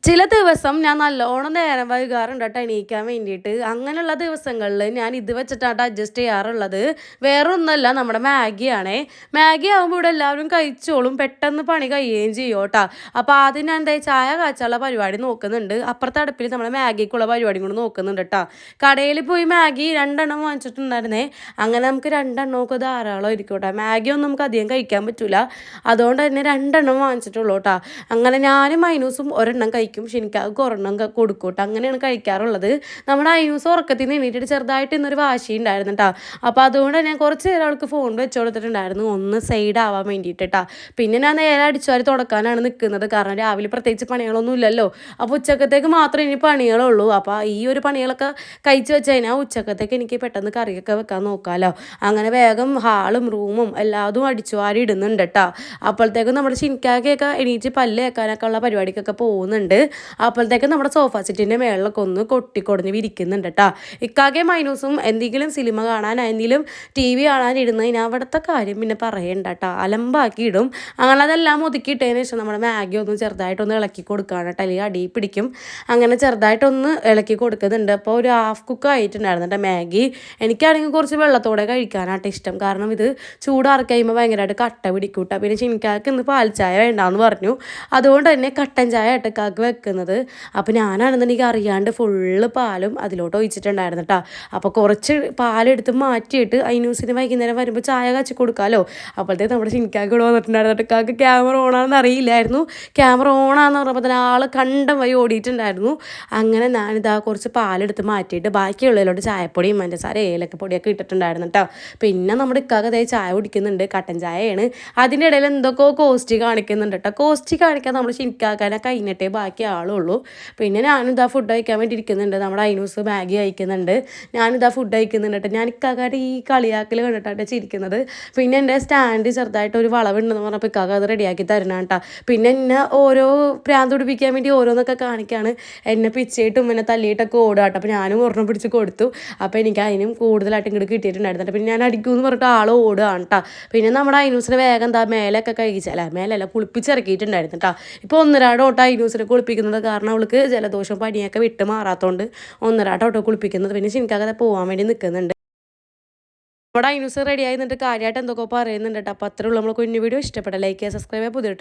ചില ദിവസം ഞാൻ നല്ലോണം നേരം വൈകാറുണ്ട് കേട്ടോ എണീക്കാൻ വേണ്ടിയിട്ട്. അങ്ങനെയുള്ള ദിവസങ്ങളിൽ ഞാൻ ഇത് വെച്ചിട്ടാണ് അഡ്ജസ്റ്റ് ചെയ്യാറുള്ളത്. വേറെ ഒന്നുമല്ല, നമ്മുടെ മാഗിയാണേ. മാഗി ആകുമ്പോൾ ഇവിടെ എല്ലാവരും കഴിച്ചോളും, പെട്ടെന്ന് പണി കഴിയുകയും ചെയ്യും കേട്ടോ. അപ്പോൾ ആദ്യം ഞാൻ എന്താ ചായ കാച്ചാനുള്ള പരിപാടി നോക്കുന്നുണ്ട്. അപ്പുറത്തെ അടുപ്പിൽ നമ്മുടെ മാഗിക്കുള്ള പരിപാടിയും കൂടെ നോക്കുന്നുണ്ട് കേട്ടോ. കടയിൽ പോയി മാഗി 2 എണ്ണം വാങ്ങിച്ചിട്ടുണ്ടായിരുന്നേ. അങ്ങനെ നമുക്ക് 2 എണ്ണമൊക്കെ ധാരാളം ആയിരിക്കും കേട്ടോ. മാഗി ഒന്നും നമുക്ക് അധികം കഴിക്കാൻ പറ്റില്ല, അതുകൊണ്ട് തന്നെ 2 എണ്ണം വാങ്ങിച്ചിട്ടുള്ളൂ കേട്ടോ. അങ്ങനെ ഞാനും മൈനൂസും ഒരെണ്ണം കഴിക്കും, ഷിനിക്കാക്ക് ഒരെണ്ണം കൊടുക്കും കേട്ടോ. അങ്ങനെയാണ് കഴിക്കാറുള്ളത്. നമ്മുടെ ഐനൂസ് ഉറക്കത്തിൽ നിന്ന് എണീറ്റിട്ട് ചെറുതായിട്ട് ഇന്നൊരു വാശി ഉണ്ടായിരുന്നു കേട്ടോ. അപ്പോൾ അതുകൊണ്ട് ഞാൻ കുറച്ച് നേരം അവൾക്ക് ഫോൺ വെച്ച് കൊടുത്തിട്ടുണ്ടായിരുന്നു, ഒന്ന് സൈഡ് ആവാൻ വേണ്ടിയിട്ട് കേട്ടോ. പിന്നെ ഞാൻ നേരെ അടിച്ചുവാരി തുടക്കാനാണ് നിൽക്കുന്നത്, കാരണം രാവിലെ പ്രത്യേകിച്ച് പണികളൊന്നും ഇല്ലല്ലോ. അപ്പോൾ ഉച്ചക്കത്തേക്ക് മാത്രമേ ഇനി പണികളുള്ളൂ. അപ്പോൾ ഈ ഒരു പണികളൊക്കെ കഴിച്ച് വെച്ച് കഴിഞ്ഞാൽ ഉച്ചക്കത്തേക്ക് എനിക്ക് പെട്ടെന്ന് കറിയൊക്കെ വെക്കാൻ നോക്കാമല്ലോ. അങ്ങനെ വേഗം ഹാളും റൂമും എല്ലാതും അടിച്ചുവാരി ഇടുന്നുണ്ട് കേട്ടോ. അപ്പോഴത്തേക്കും നമ്മുടെ ഷിനിക്കാക്കയൊക്കെ എണീറ്റ് പല്ല് വെക്കാനൊക്കെ ഉള്ള പരിപാടിക്കൊക്കെ പോകുന്നുണ്ട്. അപ്പോഴത്തേക്കും നമ്മുടെ സോഫ സെറ്റിൻ്റെ മേളിലൊക്കെ ഒന്ന് കൊട്ടിക്കൊടഞ്ഞ് വിരിക്കുന്നുണ്ട് കേട്ടോ. ഇക്കാക്കയും മൈനൂസും എന്തെങ്കിലും സിനിമ കാണാൻ എന്തെങ്കിലും TV കാണാൻ ഇരുന്ന് കഴിഞ്ഞാൽ അവിടുത്തെ കാര്യം പിന്നെ പറയണ്ട കേട്ടോ, അലമ്പാക്കി ഇടും. അങ്ങനെ അതെല്ലാം ഒതുക്കിയിട്ടതിന് ശേഷം നമ്മുടെ മാഗി ഒന്ന് ചെറുതായിട്ടൊന്ന് ഇളക്കി കൊടുക്കുകയാണ് കേട്ടോ, അല്ലെങ്കിൽ അടി പിടിക്കും. അങ്ങനെ ചെറുതായിട്ടൊന്ന് ഇളക്കി കൊടുക്കുന്നുണ്ട്. അപ്പോൾ ഒരു ഹാഫ് കുക്ക് ആയിട്ടുണ്ടായിരുന്നു കേട്ടോ മാഗി. എനിക്കാണെങ്കിൽ കുറച്ച് വെള്ളത്തോടെ കഴിക്കാനായിട്ട് ഇഷ്ടം, കാരണം ഇത് ചൂടാറി കഴിയുമ്പോൾ ഭയങ്കരമായിട്ട് കട്ട പിടിക്കൂട്ട. പിന്നെ ചിനിക്കാക്ക് ഇന്ന് പാൽ ചായ വേണ്ടാന്ന് പറഞ്ഞു, അതുകൊണ്ട് തന്നെ കട്ടൻ ചായ ഏട്ടക്കാക്ക് വെക്കുന്നത്. അപ്പോൾ ഞാനാണെന്നുണ്ടെങ്കിൽ അറിയാണ്ട് ഫുള്ള് പാലും അതിലോട്ട് ഒഴിച്ചിട്ടുണ്ടായിരുന്നു കേട്ടോ. അപ്പോൾ കുറച്ച് പാലെടുത്ത് മാറ്റിയിട്ട് ഐനൂസിന് വൈകുന്നേരം വരുമ്പോൾ ചായ കാച്ചി കൊടുക്കാമല്ലോ. അപ്പോഴത്തേക്ക് നമ്മുടെ ഷിനിക്കാക്ക് ഇവിടെ വന്നിട്ടുണ്ടായിരുന്നു. കാക്ക് ക്യാമറ ഓണാണെന്ന് അറിയില്ലായിരുന്നു. ക്യാമറ ഓണാന്ന് പറഞ്ഞപ്പോൾ തന്നെ ആൾ കണ്ടം വഴി ഓടിയിട്ടുണ്ടായിരുന്നു. അങ്ങനെ ഞാനിതാ കുറച്ച് പാലെടുത്ത് മാറ്റിയിട്ട് ബാക്കിയുള്ളതിലോട്ട് ചായപ്പൊടിയും പഞ്ചസാര ഏലക്കപ്പൊടിയൊക്കെ ഇട്ടിട്ടുണ്ടായിരുന്നു കേട്ടോ. പിന്നെ നമ്മുടെ ഇക്കാക്ക് അതേ ചായ കുടിക്കുന്നുണ്ട്, കട്ടൻ ചായയാണ്. അതിൻ്റെ ഇടയിൽ എന്തൊക്കെയോ കോസ്റ്റ് കാണിക്കുന്നുണ്ട് കേട്ടോ. കോസ്റ്റ് കാണിക്കാൻ നമ്മൾ ഷിനിക്കാക്കാനെ കഴിഞ്ഞിട്ടേ ബാക്കി ആളുള്ളൂ. പിന്നെ ഞാനിതാ ഫുഡ് കഴിക്കാൻ വേണ്ടി ഇരിക്കുന്നുണ്ട്. നമ്മുടെ ഐനൂസ് മാഗി കഴിക്കുന്നുണ്ട്, ഞാനിതാ ഫുഡ് കഴിക്കുന്നുണ്ട് കേട്ടോ. ഞാൻ ഇക്കാക്കായിട്ട് ഈ കളിയാക്കൽ കണ്ടിട്ടാണ് ചിരിക്കുന്നത്. പിന്നെ എൻ്റെ സ്റ്റാൻഡ് ചെറുതായിട്ട് ഒരു വളവുണ്ടെന്ന് പറഞ്ഞപ്പോൾ ഇക്കാക്ക അത് റെഡിയാക്കി തരണം കേട്ടോ. പിന്നെ എന്നെ ഓരോ പ്രാന്ത് പിടിപ്പിക്കാൻ വേണ്ടി ഓരോന്നൊക്കെ കാണിക്കുകയാണ്. എന്നെ പിച്ചയിട്ടും എന്നെ തല്ലിയിട്ടൊക്കെ ഓടുക കേട്ടോ. അപ്പോൾ ഞാനും ഒരെണ്ണം പിടിച്ച് കൊടുത്തു. അപ്പോൾ എനിക്ക് അതിനും കൂടുതലായിട്ട് ഇങ്ങോട്ട് കിട്ടിയിട്ടുണ്ടായിരുന്നു. പിന്നെ ഞാൻ അടിക്കുമെന്ന് പറഞ്ഞിട്ട് ആൾ ഓടുകയാണ് കേട്ടോ. പിന്നെ നമ്മുടെ ഐനൂസിനെ വേഗം എന്താ മേലൊക്കെ കഴിച്ചല്ല, മേലല്ല കുളിപ്പിച്ചിറക്കിയിട്ടുണ്ടായിരുന്നു കേട്ടോ. ഇപ്പോൾ 1-2 ഓട്ടം ഐനൂസിനെ കുളിപ്പിക്കുന്നത്, കാരണം അവൾക്ക് ജലദോഷം പനിയൊക്കെ വിട്ട് മാറാത്തതുകൊണ്ട് 1-2 ഓട്ടം കുളിപ്പിക്കുന്നത്. പിന്നെ ഷിനിക്കാക്കതെ പോകാൻ വേണ്ടി നിൽക്കുന്നുണ്ട്. നമ്മുടെ ഐനൂസ് റെഡി ആയി നിന്നിട്ട് കാര്യമായിട്ട് എന്തൊക്കെ പറയുന്നുണ്ട് കേട്ടോ. അപ്പോൾ അത്രയുള്ളൂ നമ്മൾ കുഞ്ഞു വീഡിയോ. ഇഷ്ടപ്പെട്ട ലൈക്ക് ചെയ്യുക, സബ്സ്ക്രൈബ് ചെയ്യുക. പുതിയ